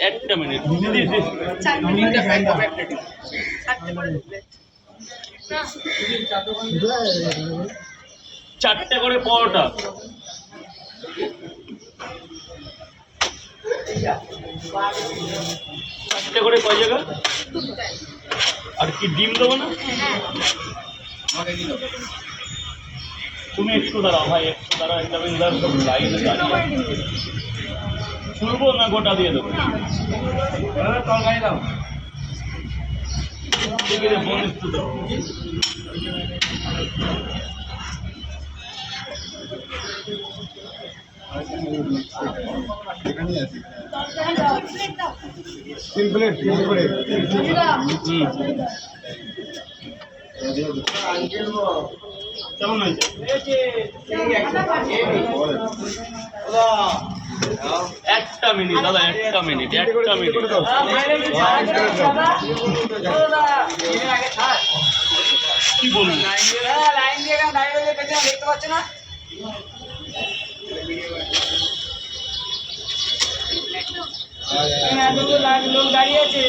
একটা মিনিট চারটে করে পরোটা চারটে করে কয় জায়গা আর কি ডিম দেবো না তুমি একটু দাঁড়াও ভাই একটু দাঁড়াও একটা মিনিট সব লাইনে দাঁড়িয়ে শুনবো না গোটা দিয়ে দেবো তরকারি দাও ঠিক আছে ফোন একটু দাও তিন প্লেট কেমন হয়েছে একটা মিনিট দাদা একটা মিনিট কি বলুন দেখতে পাচ্ছ না লোক দাঁড়িয়ে আছে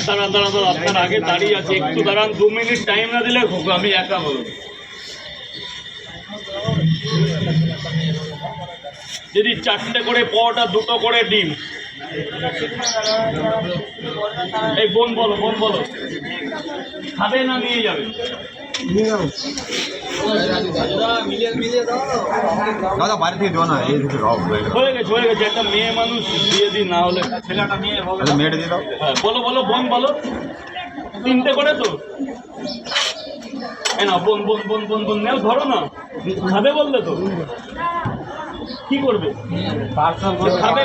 দাঁড়ান আপনার আগে দাঁড়িয়ে আছে একটু দাঁড়ান 2 মিনিট টাইম না দিলে আমি একা বলবো যদি চারটে করে পরোটা 2টো করে ডিম এই বোন বলো খাবে না নিয়ে যাবে দাদা বাইরে থেকে দেবো না এই হয়ে গেছে একটা মেয়ে মানুষ দিয়ে দিই না হলে ছেলেটা মেয়ে মেয়েটা দিয়ে দাও হ্যাঁ বলো বোন বলো 3টে করে তো না বোন নেও ধরো না খাবে বললে তো কি করবে খাবে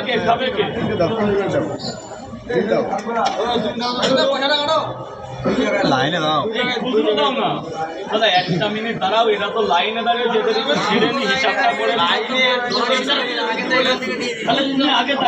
কে লাইনে দাও বুঝতে দাও না দাদা একটা মিনিট দাঁড়াও এরা তো লাইনে দাঁড়িয়ে যেতে ছেড়ে নি হিসাবটা করে তাহলে তুমি আগে দাঁড়িয়ে